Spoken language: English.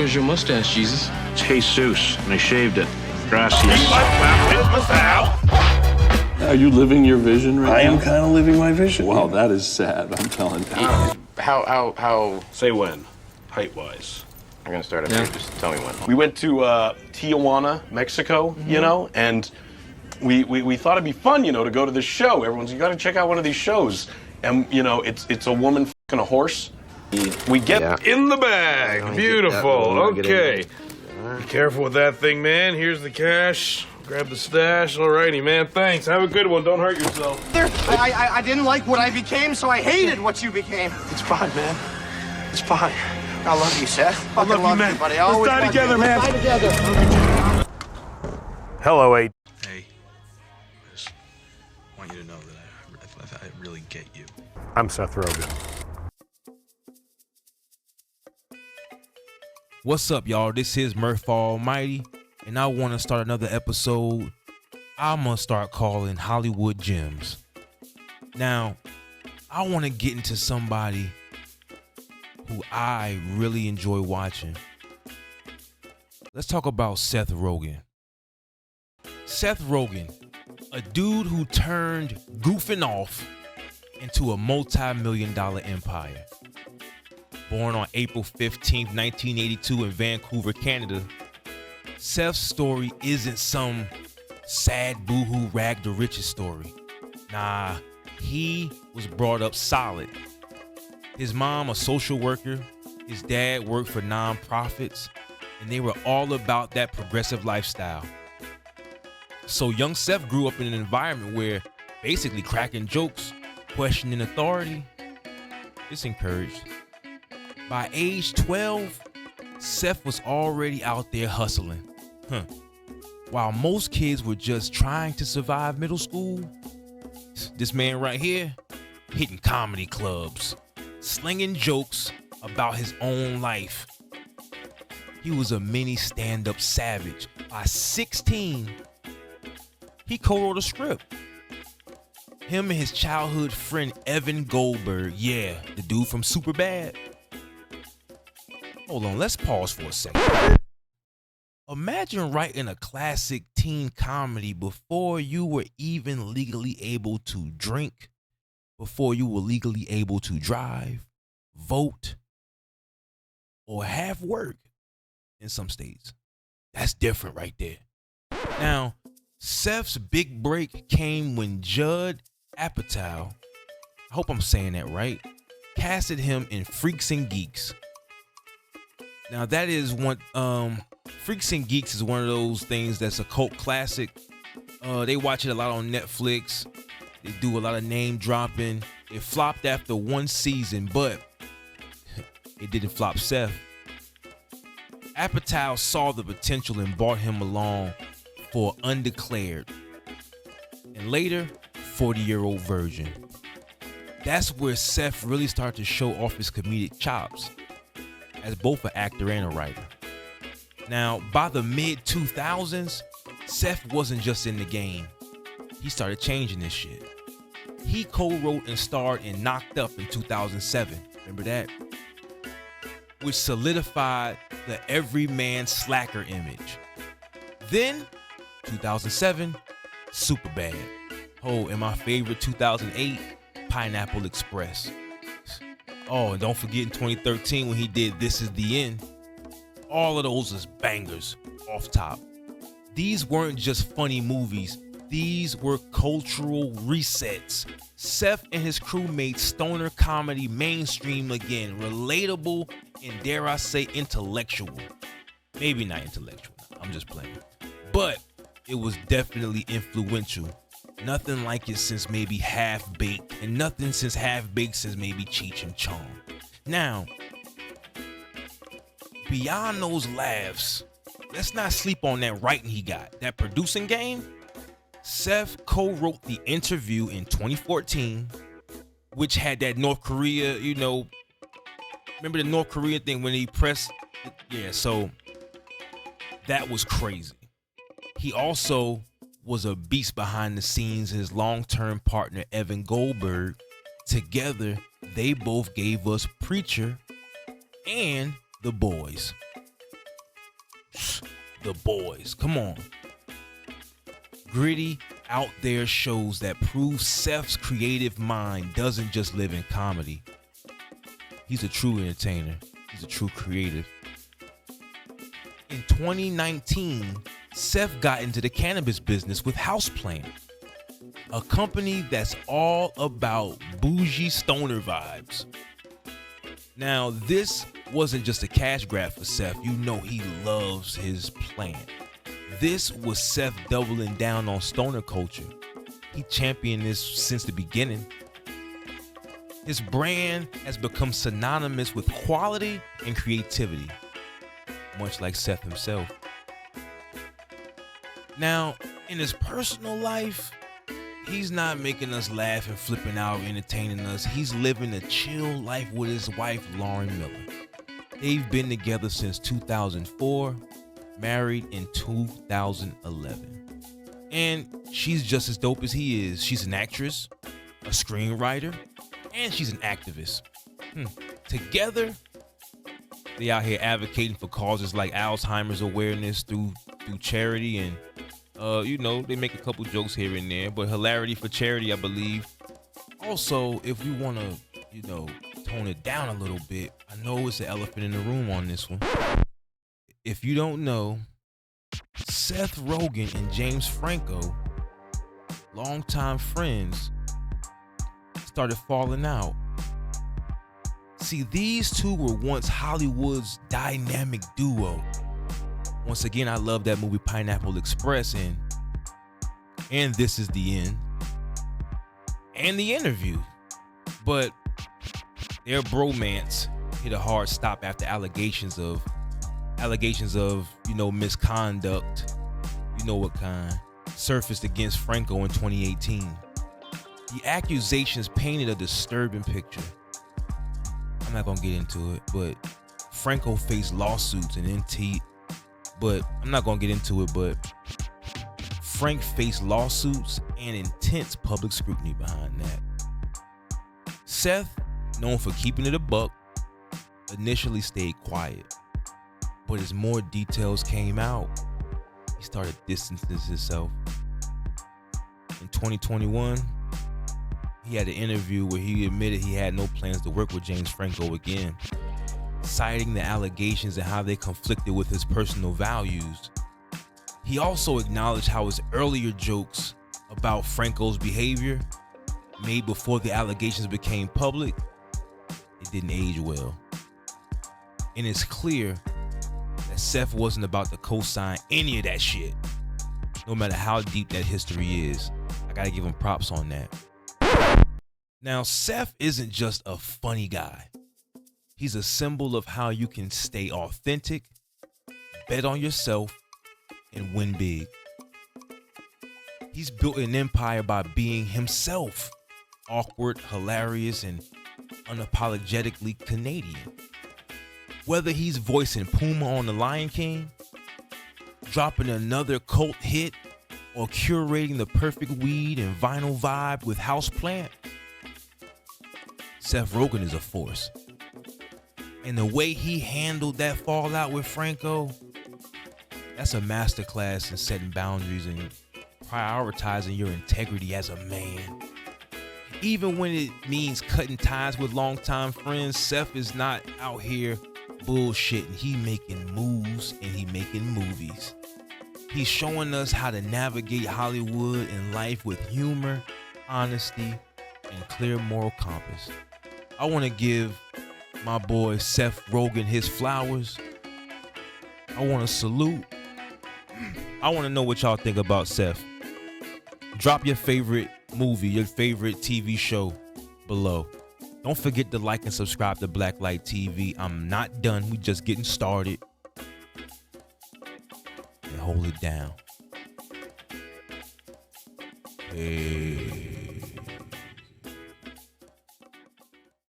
Where's your mustache, Jesus? It's Jesus, and I shaved it. Gracias. Are you living your vision right now? I am kind of living my vision. Wow, that is sad, I'm telling you. How? Say when, height-wise. I'm gonna start up here. Just tell me when. We went to Tijuana, Mexico, you know, and we thought it'd be fun, you know, to go to this show. Everyone's, you gotta check out one of these shows. And, you know, it's a woman f***ing a horse. We get in the bag. Beautiful. Okay. Be careful with that thing, man. Here's the cash. Grab the stash. Alrighty, man. Thanks. Have a good one. Don't hurt yourself. I didn't like what I became, so I hated what you became. It's fine, man. It's fine. I love you, Seth. I love you, man. Buddy. Let's die together, man. Die together. Hello, A. Hey, I just want you to know that I really get you. I'm Seth Rogen. What's up, y'all? This is Murph Almighty, and I want to start another episode I'm going to start calling Hollywood Gems. Now, I want to get into somebody who I really enjoy watching. Let's talk about Seth Rogen. Seth Rogen, a dude who turned goofing off into a multi-million-dollar empire. Born on April 15th, 1982 in Vancouver, Canada, Seth's story isn't some sad boohoo rag to riches story. Nah, he was brought up solid. His mom, a social worker, his dad worked for nonprofits, and they were all about that progressive lifestyle. So young Seth grew up in an environment where basically cracking jokes, questioning authority, is encouraged. By age 12, Seth was already out there hustling. While most kids were just trying to survive middle school, this man right here, hitting comedy clubs, slinging jokes about his own life. He was a mini stand-up savage. By 16, he co-wrote a script. Him and his childhood friend Evan Goldberg, yeah, the dude from Superbad. Hold on, let's pause for a second. Imagine writing a classic teen comedy before you were even legally able to drink, before you were legally able to drive, vote, or have work in some states. That's different right there. Now, Seth's big break came when Judd Apatow, I hope I'm saying that right, casted him in Freaks and Geeks. Now that is one, Freaks and Geeks is one of those things that's a cult classic. They watch it a lot on Netflix. They do a lot of name dropping. It flopped after one season, but it didn't flop Seth. Apatow saw the potential and brought him along for Undeclared, and later 40-Year-Old Virgin. That's where Seth really started to show off his comedic chops as both an actor and a writer. Now, by the mid-2000s, Seth wasn't just in the game. He started changing this shit. He co-wrote and starred in Knocked Up in 2007. Remember that? Which solidified the everyman slacker image. Then, 2007, Superbad. Oh, and my favorite 2008, Pineapple Express. Oh, and don't forget in 2013 when he did This Is the End. All of those is bangers off top. These weren't just funny movies. These were cultural resets. Seth and his crew made stoner comedy mainstream again, relatable and, dare I say, intellectual. Maybe not intellectual, I'm just playing. But it was definitely influential. Nothing like it since maybe Half Baked, and nothing since Half Baked since maybe Cheech and Chong. Now, beyond those laughs, let's not sleep on that writing he got, that producing game. Seth co-wrote The Interview in 2014, which had that North Korea, you know, remember the North Korea thing when he pressed, yeah, so that was crazy. He also was a beast behind the scenes. His long-term partner Evan Goldberg, together they both gave us Preacher and The Boys. The Boys. Come on. Gritty, out there shows that prove Seth's creative mind doesn't just live in comedy. He's a true entertainer. He's a true creative. In 2019, Seth got into the cannabis business with Houseplant, a company that's all about bougie stoner vibes. Now, this wasn't just a cash grab for Seth. You know he loves his plant. This was Seth doubling down on stoner culture. He championed this since the beginning. His brand has become synonymous with quality and creativity, much like Seth himself. Now, in his personal life, he's not making us laugh and flipping out, entertaining us. He's living a chill life with his wife, Lauren Miller. They've been together since 2004, married in 2011. And she's just as dope as he is. She's an actress, a screenwriter, and she's an activist. Together, they out here advocating for causes like Alzheimer's awareness through charity, and they make a couple jokes here and there, but hilarity for charity, I believe. Also, if we want to, tone it down a little bit, I know it's an elephant in the room on this one. If you don't know, Seth Rogen and James Franco, longtime friends, started falling out. See, these two were once Hollywood's dynamic duo. Once again, I love that movie Pineapple Express and This Is the End and The Interview. But their bromance hit a hard stop after allegations of misconduct, what kind, surfaced against Franco in 2018. The accusations painted a disturbing picture. I'm not gonna get into it, but Franco faced lawsuits and Frank faced lawsuits and intense public scrutiny behind that. Seth, known for keeping it a buck, initially stayed quiet, but as more details came out, he started distancing himself. In 2021, he had an interview where he admitted he had no plans to work with James Franco again, citing the allegations and how they conflicted with his personal values. He also acknowledged how his earlier jokes about Franco's behavior, made before the allegations became public, it didn't age well. And it's clear that Seth wasn't about to co-sign any of that shit, no matter how deep that history is. I gotta give him props on that. Now, Seth isn't just a funny guy. He's a symbol of how you can stay authentic, bet on yourself, and win big. He's built an empire by being himself, awkward, hilarious, and unapologetically Canadian. Whether he's voicing Puma on The Lion King, dropping another cult hit, or curating the perfect weed and vinyl vibe with Houseplant, Seth Rogen is a force. And the way he handled that fallout with Franco, that's a masterclass in setting boundaries and prioritizing your integrity as a man. Even when it means cutting ties with longtime friends, Seth is not out here bullshitting. He making moves and he making movies. He's showing us how to navigate Hollywood and life with humor, honesty, and clear moral compass. I want to give my boy Seth Rogen his flowers. I want to salute. I want to know what y'all think about Seth. Drop your favorite movie, your favorite TV show below. Don't forget to like and subscribe to Blacklight TV. I'm not done. We just getting started. And hold it down. Hey.